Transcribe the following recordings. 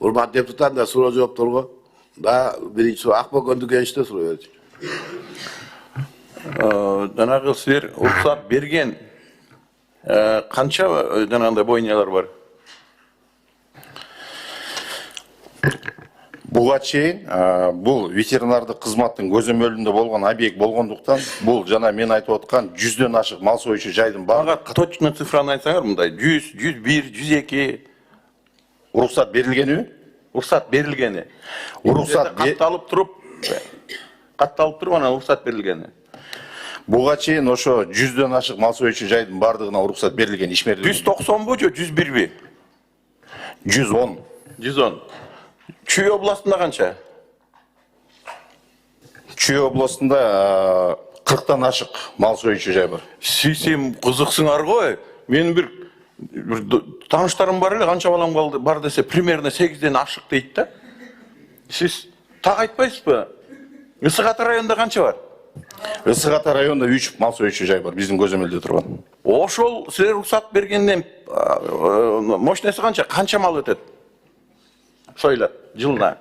Урматтуу депутат да суроо жоопторго да биринчи суроо Акбөкөндү кенчте суроо берчү. Жанагы силер уруксат берген канча жанагындай бойнялар бар? Буга чейин бул ветеринардык кызматтын көзөмөлүндө болгон объект болгондуктан бул жана мен айтып аткан 100дөн ашык мал союучу жайдын Мага точно цифраны айтсаңар, мындай 100, 101, 102 уруксат берилгениби? уруксат берилгени. Уруксат катталып туруп анан уруксат берилгени. Буга чейин ошо 100дөн ашык мал союучу жайдын бардыгына уруксат берилген ишмердик. 190 же 101 110. 110. Чүй областында канча? Чүй областында 40тан ашык мал союучу жай бар. Сисим кызыксыңар го. Менин бир тааныштарым бар эле, канча балам бар десе, примерно 8ден ашык дейт да. Сиз так айтпайсызбы? Ысык Ата районунда канча бар? Ысык Ата районунда 3 мал союучу жай бар, биздин көзөмөлдө турган. Ошол силер уруксат бергенден мощности канча мал өтөт? Сойлап жылына.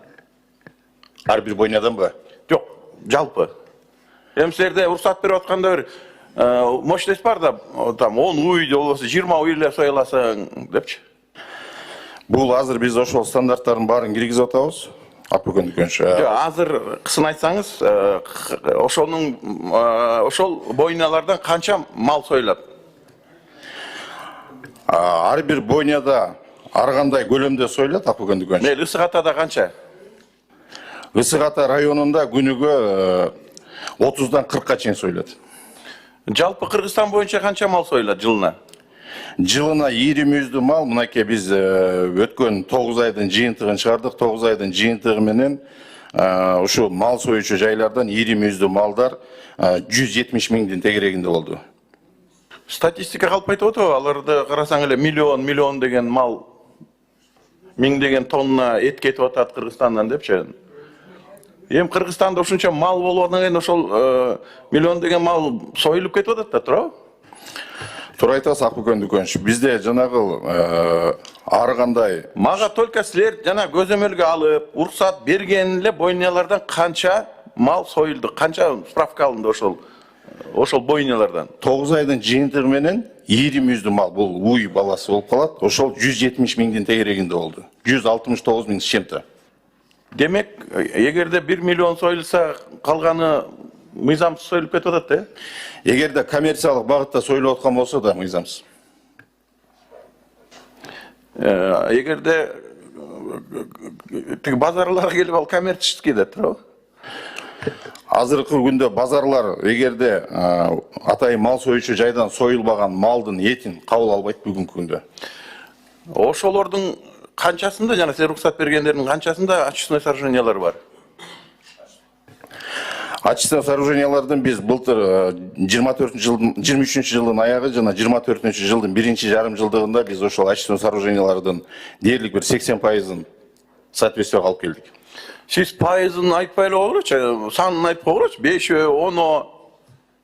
Ар бир бойнядан ба? Жок, жалпы. Эми силерде уруксат берип атканда бир мощность бар да, там 10 уй же болбосо 20 уй эле соя аласың депчи. Бул азыр биз ошол стандарттардын баарын киргизип атабыз. Акбөкөндүкөнчү. Жок, азыр кысын айтсаңыз, ошол бойналардан канча мал союлат? Ар бир бойняда ар кандай көлөмдө союлат Акбөкөндүкөнчү. Мел Ысык Атада канча? Ысык Ата районунда күнүгө 30дан 40ка чейин союлат. Жалпы Кыргызстан боюнча канча мал союлат жылына? Жылына 20 мал, мынакей биз өткөн 9 айдын жыйынтыгын чыгардык. 9 айдын жыйынтыгы менен ушу мал союучу жайлардан 20 малдар 170 миңдин тегерегинде болду. Статистика калп айтып атабы, аларды карасаң эле миллион деген мал, миң деген тонна эт кетип атат Кыргызстандан депчи. Эми Кыргызстанда ушунча мал болуп андан кийин ошол миллион деген мал союлуп кетип атат да, туурабы? Туура айтасыз Акбөкөндүкөнчү. Бизде жанагы ар кандай Мага только силер жана көзөмөлгө алып, уруксат берген эле бойнялардан канча мал союлду, канча справка алынды ошол бойнялардан? 9 айдын жыйынтыгы менен 20 мал, бул уй баласы болуп калат. Ошол 170 миңдин тегерегинде болду. 169 миң с чем-то. Демек, эгерде 1 миллион союлса, калганы мыйзамсыз союлуп кетип атат да? Эгерде коммерциялык багытта союлуп аткан болсо да мыйзамсыз. Эгерде тиги базарларга келип ал коммерческий да, туурабы? Азыркы күндө базарлар эгерде атайын мал союучу жайдан союлбаган малдын этин кабыл албайт бүгүнкү күндө. Ошолордун канчасында, жана силер уруксат бергендердин канчасында очистной сооружениялар бар? Очистной сооружениялардын биз былтыр 23 жылдын аягы жана 24 жылдын биринчи жарым жылдыгында биз ошол очистной сооружениялардын дээрлик бир 80%-ын соответствиеге алып келдик. Сиз пайызын айтпай эле койгулачы, санын айтып койгулачы, 5,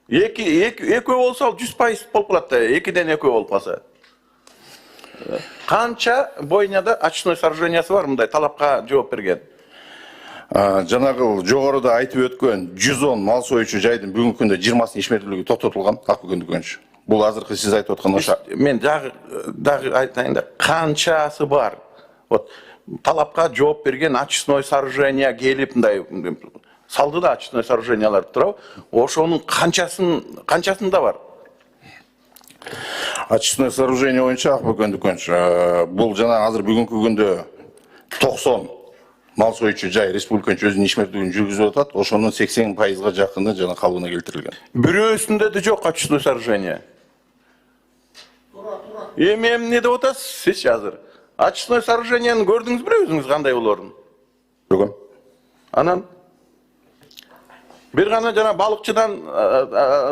10, 2 болсо 100% болуп калат да, 2ден 2 болуп калса. Канча бойняда очистной сооружениясы бар, мындай талапка жооп берген? Жанагы жогоруда айтып өткөн 110 мал союучу жайдын бүгүнкү күндө 20сын ишмердүүлүгү токтотулган Акбөкөндүкөнчү. Бул азыркы сиз айтып аткан ошо. Мен дагы айтайын да, канчасы бар? Вот талапка жооп берген очистной сооружения келип мындай салды да очистной сооружениялар, туурабы? Ошонун канчасында бар? Очистной сооружение боюнча Акбөкөндүкөнчү, бул жана азыр бүгүнкү күндө 90 мал союучу жай республиканчы өзүнүн ишмердүүлүгүн жүргүзүп атат. Ошонун 80%-га жакыны жана калыбына келтирилген. Бирөөсүндө да жок очистной сооружение. Эми эмне деп атасыз сиз азыр? Очистной сооружениени көрдүңүзбү өзүңүз кандай болорун? Көргөм. Анан бир гана жана балыкчыдан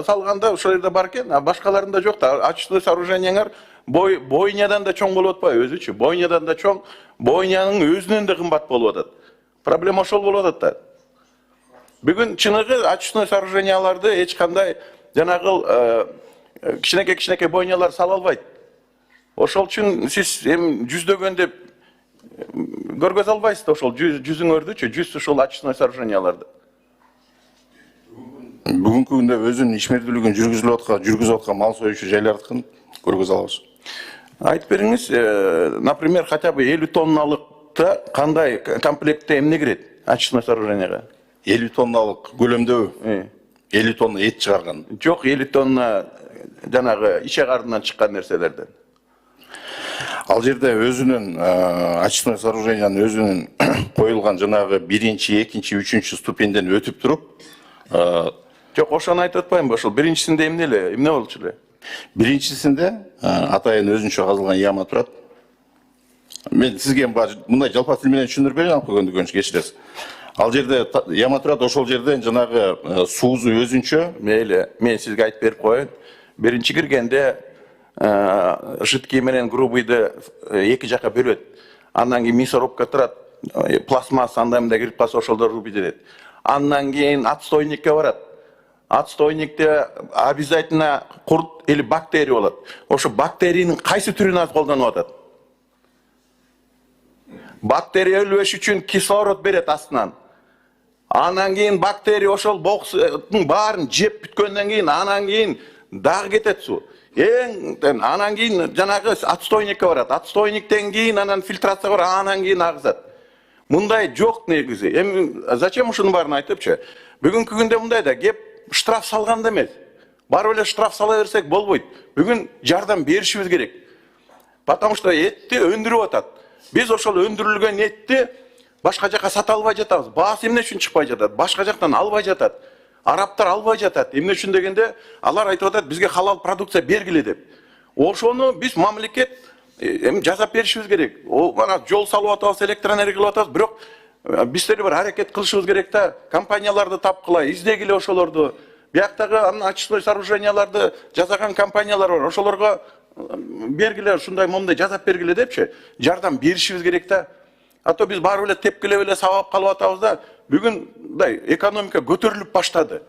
салганда ошол жерде бар экен, а башкаларында жок да. Очистной сооружениеңер бойнядан да чоң болуп атпайбы өзүчү? Бойнядан да чоң, бойнянын өзүнөн да кымбат болуп атат. Проблема ошол болуп атат да. Бүгүн чыныгы очистной сооруженияларды эч кандай жанагы кичинекей бойнялар сала албайт. Ошол үчүн сиз эми жүздөгөн деп Көргөз албайсыз да ошол жүзүңөрдүчү, жүз ушул очистной сооруженияларды. Бүгүнкү күндө өзүнүн ишмердүүлүгүн жүргүзүп аткан мал союучу жайлардыкын көргөзө алабыз. Айтып бериңиз, например, хотя бы 50 тонналыкта кандай комплектте эмне кирет очистной сооруженияга? 50 тонналык көлөмдөбү? 50 тонна эт чыгарган. Жок, 50 тонна жанагы ичек ардынан чыккан нерселерден. Ал жерде өзүнүн очистной сооружениянын өзүнүн коюлган жанагы 1-чи, 2-чи, 3-чү ступенден өтүп туруп, Жок, ошону айтып атпаймынбы? Ошол биринчисинде эмне болчу эле? биринчисинде атайын өзүнчө казылган яма турат. Мен сизге мындай жалпак тил менен түшүндүрүп берейин, алып көргөндүгүнчө кечиресиз. Ал жерде яма турат, ошол жерден жанагы суузу өзүнчө. Мейли, мен сизге айтып берип коеюн. Биринчи киргенде жидкий менен грубыйды эки жака бөлөт. Андан кийин мясорубка турат, пластмасса андай мындай кирип калса ошолдо рубить этет. Андан кийин отстойникке барат. Отстойникте обязательно курт или бактерия болот. Ошо бактериянын кайсы түрүн аз колдонуп атат? Бактерия өлбөш үчүн кислород берет астынан. Анан кийин бактерия ошол бокстун баарын жеп бүткөндөн кийин, анан кийин дагы кетет суу. Анан кийин жанагы отстойникке барат. Отстойниктен кийин анан фильтрация бар, анан кийин агызат. Мындай жок негизи. Эми зачем ушунун баарын айтыпчы? Бүгүнкү күндө мындай да, кеп штраф салганда эмес. Барып эле штраф сала берсек болбойт. Бүгүн жардам беришибиз керек. Потому что этти өндүрүп атат. Биз ошол өндүрүлгөн этти башка жака сата албай жатабыз. Баасы эмне үчүн чыкпай жатат? Башка жактан албай жатат. Арабтар албай жатат. Эмне үчүн дегенде, алар айтып атат, бизге халал продукция бергиле деп. Ошону биз мамлекет эми жасап беришибиз керек. Мана жол салып атабыз, электроэнергия кылып атабыз, бирок биздер бир аракет кылышыбыз керек да, компанияларды тапкыла, издегиле ошолорду. Бияктагы очистной сооруженияларды жасаган компаниялар бар. Ошолорго бергиле, ушундай момундай жасап бергиле депчи, жардам беришибиз керек да. А то биз барып эле тепкилеп эле сабап калып атабыз да. Бүгүн мындай экономика көтөрүлүп баштады.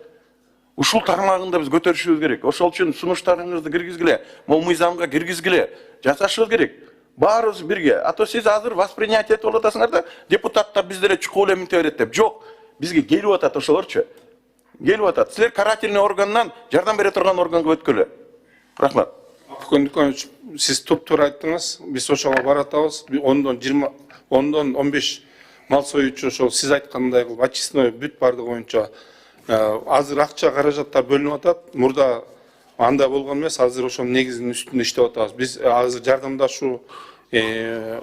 Ушул тармагында биз көтөрүшүбүз керек. Ошол үчүн сунуштарыңызды киргизгиле, могу мыйзамга киргизгиле, жасашыбыз керек. Баарыбыз бирге. А то сиз азыр воспринятие этип атасыңар да, депутаттар биздерге чукул эле минте берет деп. Жок, бизге келип атат ошолорчу. Келип атат. Силер карательный органдан жардам бере турган органга өткөлө. Рахмат. Көндүкөнүч, сиз туп-туура айттыңыз. Биз ошого баратабыз. 10-дон 15 мал союучу ошол сиз айткандай кылып очистной бүт бардыгы боюнча азыр акча каражаттар бөлүнүп атат. Мурда андай болгон эмес, азыр ошонун негизинин үстүндө иштеп атабыз. Биз азыр жардамдашуу,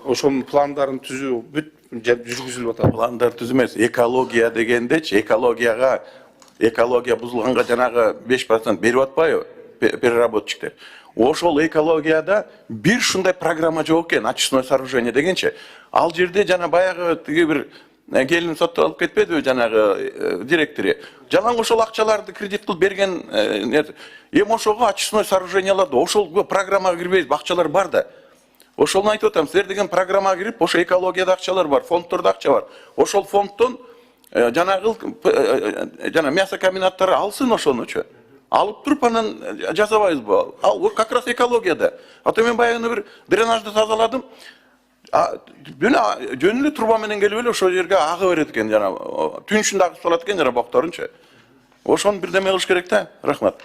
ошонун пландарын түзүү бүт жүргүзүлүп атат. Пландар түзүү эмес, экология дегендечи, экология бузулганга жанагы 5% берип атпайбы переработчиктер. Ошол экологияда бир ушундай программа жок экен, очистной сооружение дегенчи. Ал жерде жана баягы тиги бир келин соттолуп кетпедиби жанагы директору. Жалаң ошол акчаларды кредит кылып берген эми ошого очистной сооруженияларды ошол программага кирбейбиз, акчалар бар да. Ошолну айтып атам, силер деген программага кирип, ошо экологияда акчалар бар, фонддордо акча бар. Ошол фонддон жанагы мясокомбинаттары алсын ошонучу. Алып туруп анан жасабайбызбы? Ал как раз экологияда. А то мен баягы бир дренажды тазаладым. Жөн эле труба менен келип эле ошол жерге агы берет экен, жана түн ичинде агып салат экен, жана бокторунчу. Ошону бирдеме кылыш керек да. Рахмат.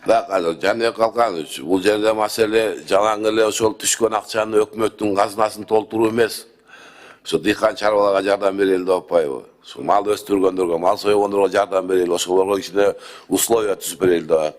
Да, Жаныбек Калканович, бул жерде маселе жалаң эле ошол түшкөн акчаны өкмөттүн казынасын толтуруу эмес. Ошо дыйкан чарбаларга жардам берели деп атпайбы? Ошо мал өстүргөндөргө, мал сойгондорго жардам берели, ошолорго кичине условия түзүп берели деп атат.